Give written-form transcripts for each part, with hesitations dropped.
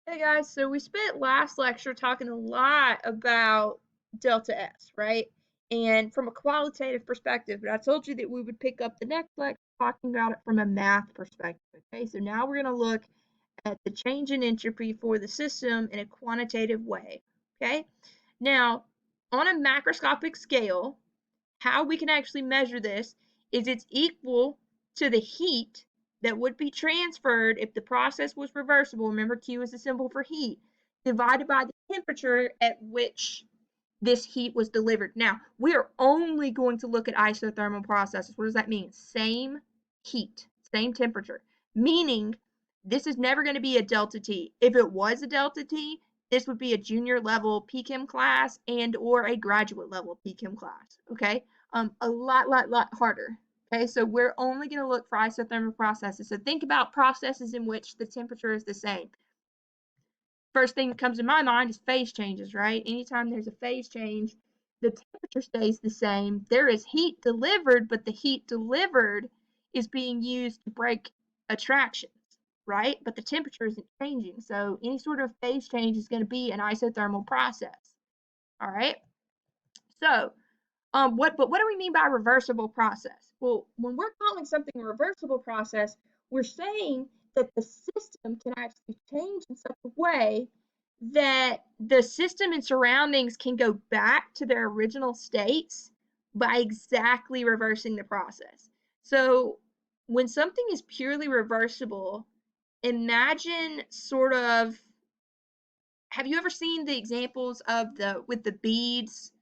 Hey guys, so we spent last lecture talking a lot about delta S, right? And from a qualitative perspective, but I told you that we would pick up the next lecture talking about it from a math perspective. Okay, so now we're going to look at the change in entropy for the system in a quantitative way. Okay, now on a macroscopic scale, how we can actually measure this is it's equal to the heat that would be transferred if the process was reversible. Remember, Q is the symbol for heat, divided by the temperature at which this heat was delivered. Now, we are only going to look at isothermal processes. What does that mean? Same heat, same temperature, meaning this is never going to be a delta T. If it was a delta T, this would be a junior level PChem class and or a graduate level PChem class, okay? A lot harder. Okay, so we're only going to look for isothermal processes. So think about processes in which the temperature is the same. First thing that comes to my mind is phase changes, right? Anytime there's a phase change, the temperature stays the same. There is heat delivered, but the heat delivered is being used to break attractions, right? But the temperature isn't changing. So any sort of phase change is going to be an isothermal process. All right. So what do we mean by reversible process? Well, when we're calling something a reversible process, we're saying that the system can actually change in such a way that the system and surroundings can go back to their original states by exactly reversing the process. So when something is purely reversible, imagine sort of, have you ever seen the examples of the with the beads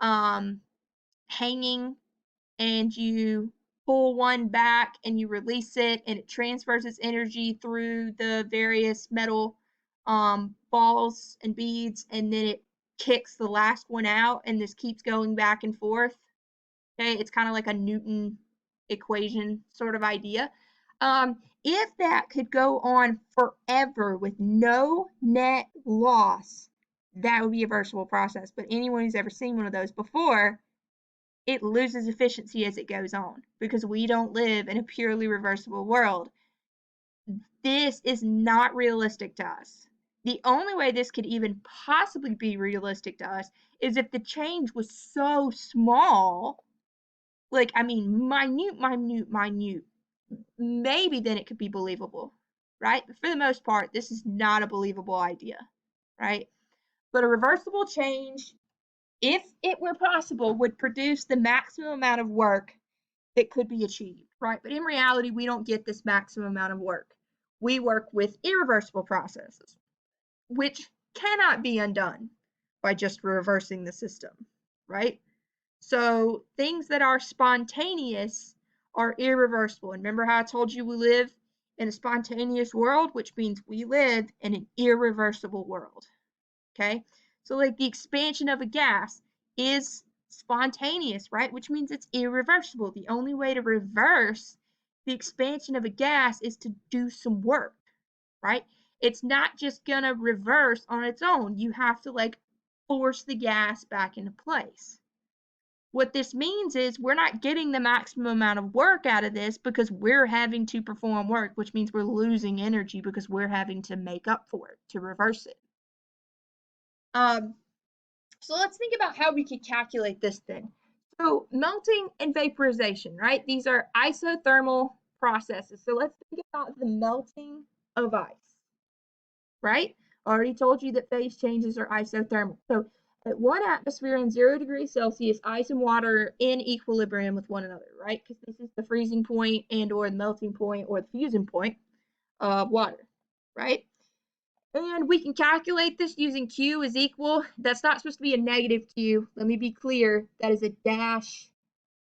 um hanging, and you pull one back and you release it and it transfers its energy through the various metal balls and beads, and then it kicks the last one out, and this keeps going back and forth. Okay, it's kind of like a Newton equation sort of idea. If that could go on forever with no net loss, that would be a reversible process. But anyone who's ever seen one of those before, it loses efficiency as it goes on because we don't live in a purely reversible world. This is not realistic to us. The only way this could even possibly be realistic to us is if the change was so small, like, I mean, minute. Maybe then it could be believable, right? But for the most part, this is not a believable idea, right? But a reversible change, if it were possible, would produce the maximum amount of work that could be achieved, right? But in reality, we don't get this maximum amount of work. We work with irreversible processes, which cannot be undone by just reversing the system, right? So things that are spontaneous are irreversible. And remember how I told you we live in a spontaneous world, which means we live in an irreversible world. Okay? So, like the expansion of a gas is spontaneous, right? Which means it's irreversible. The only way to reverse the expansion of a gas is to do some work, right? It's not just gonna reverse on its own. You have to like force the gas back into place. What this means is we're not getting the maximum amount of work out of this because we're having to perform work, which means we're losing energy because we're having to make up for it to reverse it. Um, So let's think about how we could calculate this then. So melting and vaporization, right? These are isothermal processes. So let's think about the melting of ice, right? I already told you that phase changes are isothermal. So at 1 atmosphere and 0 degrees Celsius, ice and water are in equilibrium with one another, right? Because this is the freezing point and or the melting point or the fusion point of water, right? And we can calculate this using Q is equal. That's not supposed to be a negative Q. Let me be clear. That is a dash.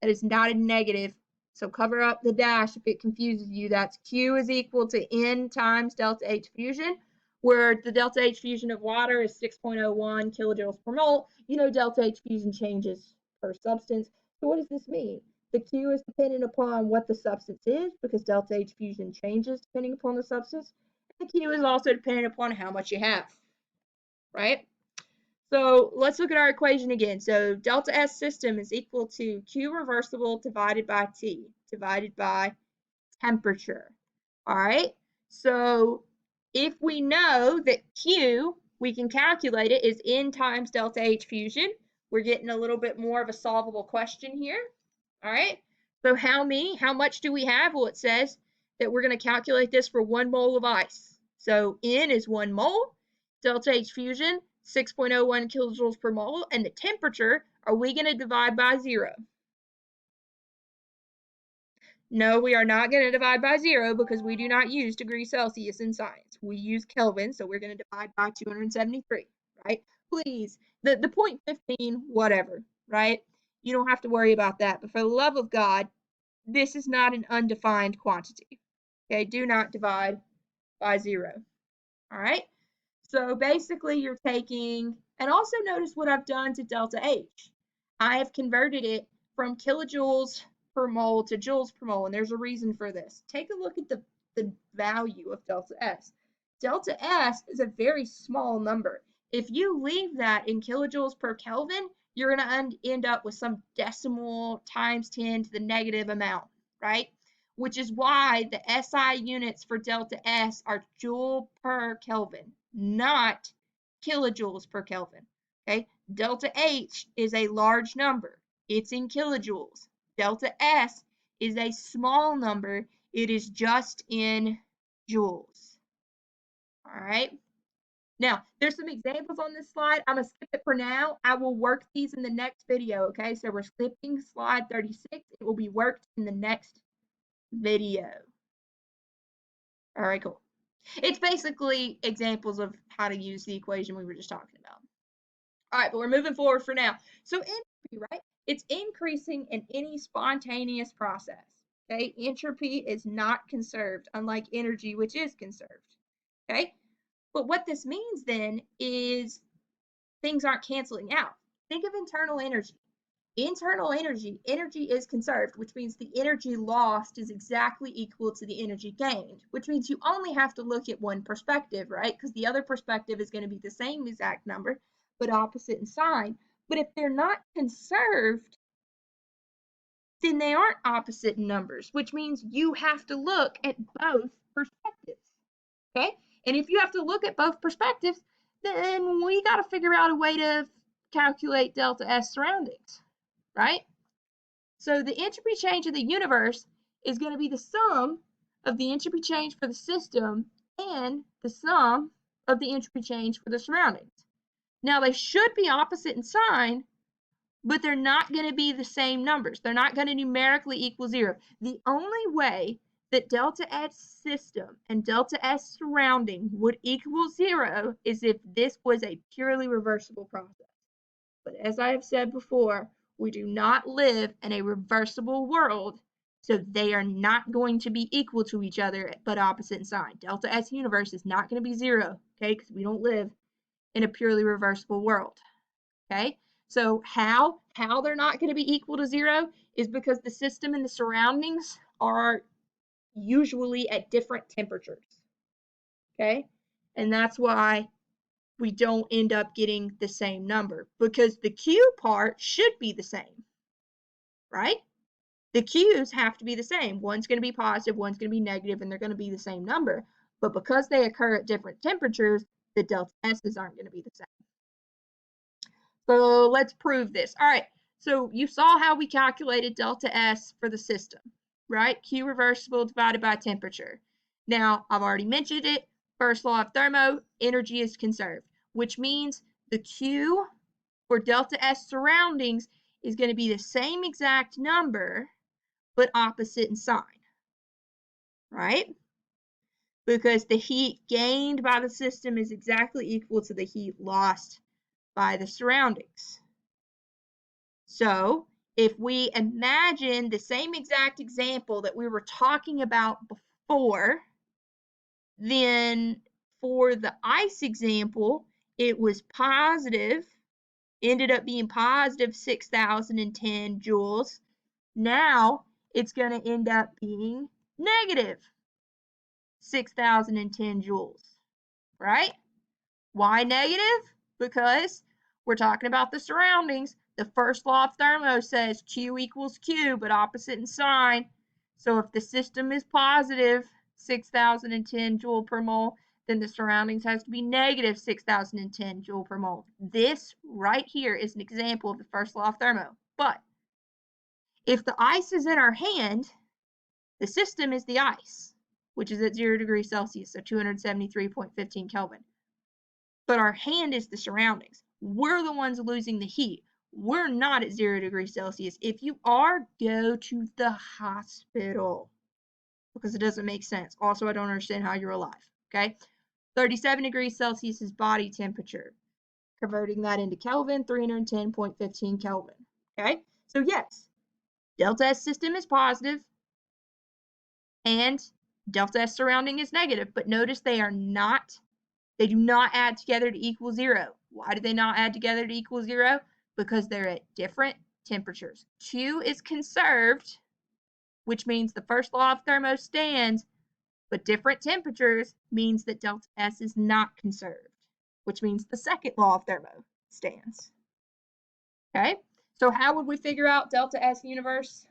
That is not a negative. So cover up the dash if it confuses you. That's Q is equal to N times delta H fusion, where the delta H fusion of water is 6.01 kilojoules per mole. You know delta H fusion changes per substance. So what does this mean? The Q is dependent upon what the substance is because delta H fusion changes depending upon the substance. The Q is also dependent upon how much you have, right? So let's look at our equation again. So delta S system is equal to Q reversible divided by T divided by temperature. All right. So If we know that Q, we can calculate it, is N times delta H fusion, we're getting a little bit more of a solvable question here. All right. So how much do we have? Well, it says that we're going to calculate this for 1 mole of ice. So N is 1 mole, delta H fusion, 6.01 kilojoules per mole, and the temperature, are we going to divide by 0? No, we are not going to divide by 0 because we do not use degrees Celsius in science. We use Kelvin, so we're going to divide by 273, right? Please, the 0.15, whatever, right? You don't have to worry about that. But for the love of God, this is not an undefined quantity. Okay, do not divide by 0. All right? So basically you're taking, and also notice what I've done to delta H. I have converted it from kilojoules per mole to joules per mole, and there's a reason for this. Take a look at the value of delta S. Delta S is a very small number. If you leave that in kilojoules per Kelvin, you're going to end up with some decimal times 10 to the negative amount, right? Which is why the SI units for delta S are joule per Kelvin, not kilojoules per Kelvin. Okay, delta H is a large number. It's in kilojoules. Delta S is a small number. It is just in joules. All right. Now, there's some examples on this slide. I'm going to skip it for now. I will work these in the next video, okay? So we're skipping slide 36. It will be worked in the next video. All right, cool. It's basically examples of how to use the equation we were just talking about. All right, but we're moving forward for now. So entropy, right? It's increasing in any spontaneous process. Okay, entropy is not conserved, unlike energy, which is conserved. Okay, but what this means then is things aren't canceling out. Think of internal energy. Internal energy is conserved, which means the energy lost is exactly equal to the energy gained, which means you only have to look at one perspective, right? Because the other perspective is going to be the same exact number, but opposite in sign. But if they're not conserved, then they aren't opposite in numbers, which means you have to look at both perspectives, okay? And if you have to look at both perspectives, then we got to figure out a way to calculate delta S surroundings, right? So the entropy change of the universe is going to be the sum of the entropy change for the system and the sum of the entropy change for the surroundings. Now they should be opposite in sign, but they're not going to be the same numbers. They're not going to numerically equal 0. The only way that delta S system and delta S surrounding would equal 0 is if this was a purely reversible process. But as I have said before, we do not live in a reversible world, so they are not going to be equal to each other, but opposite in sign. Delta S universe is not going to be 0, okay, because we don't live in a purely reversible world, okay? So how they're not going to be equal to 0 is because the system and the surroundings are usually at different temperatures, okay? And that's why we don't end up getting the same number, because the Q part should be the same, right? The Q's have to be the same. One's going to be positive, one's going to be negative, and they're going to be the same number. But because they occur at different temperatures, the delta S's aren't going to be the same. So let's prove this. All right, so you saw how we calculated delta S for the system, right? Q reversible divided by temperature. Now, I've already mentioned it. First law of thermo, energy is conserved, which means the Q for delta S surroundings is going to be the same exact number, but opposite in sign, right? Because the heat gained by the system is exactly equal to the heat lost by the surroundings. So if we imagine the same exact example that we were talking about before, then for the ice example, it was positive, ended up being positive 6,010 joules. Now it's going to end up being negative 6,010 joules, right? Why negative? Because we're talking about the surroundings. The first law of thermo says Q equals Q, but opposite in sign. So if the system is positive 6,010 joule per mole, then the surroundings has to be negative 6,010 joule per mole. This right here is an example of the first law of thermo. But if the ice is in our hand, the system is the ice, which is at 0 degrees Celsius, so 273.15 Kelvin. But our hand is the surroundings. We're the ones losing the heat. We're not at 0 degrees Celsius. If you are, go to the hospital because it doesn't make sense. Also, I don't understand how you're alive, okay? 37 degrees Celsius is body temperature. Converting that into Kelvin, 310.15 Kelvin, okay? So yes, delta S system is positive and delta S surrounding is negative, but notice they do not add together to equal 0. Why do they not add together to equal 0? Because they're at different temperatures. Q is conserved, which means the first law of thermo stands, but different temperatures means that delta S is not conserved, which means the second law of thermo stands. Okay, so how would we figure out delta S universe?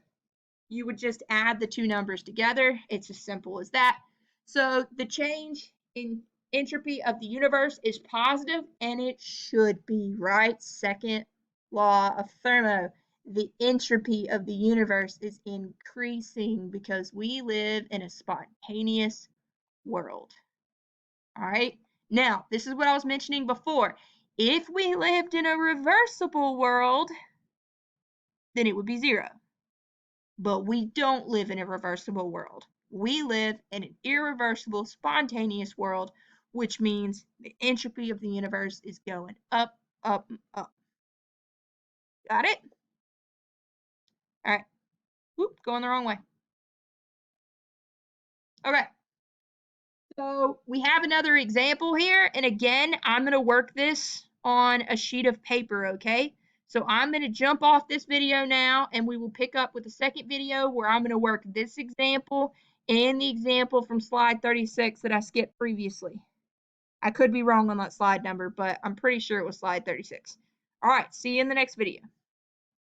You would just add the two numbers together. It's as simple as that. So the change in entropy of the universe is positive, and it should be, right? Second law of thermo. The entropy of the universe is increasing because we live in a spontaneous world. All right. Now, this is what I was mentioning before. If we lived in a reversible world, then it would be 0. But we don't live in a reversible world. We live in an irreversible, spontaneous world, which means the entropy of the universe is going up, up, up. Got it? All right. Whoop, going the wrong way. Okay. So we have another example here. And again, I'm going to work this on a sheet of paper, okay? So I'm going to jump off this video now, and we will pick up with the second video where I'm going to work this example and the example from slide 36 that I skipped previously. I could be wrong on that slide number, but I'm pretty sure it was slide 36. All right, see you in the next video.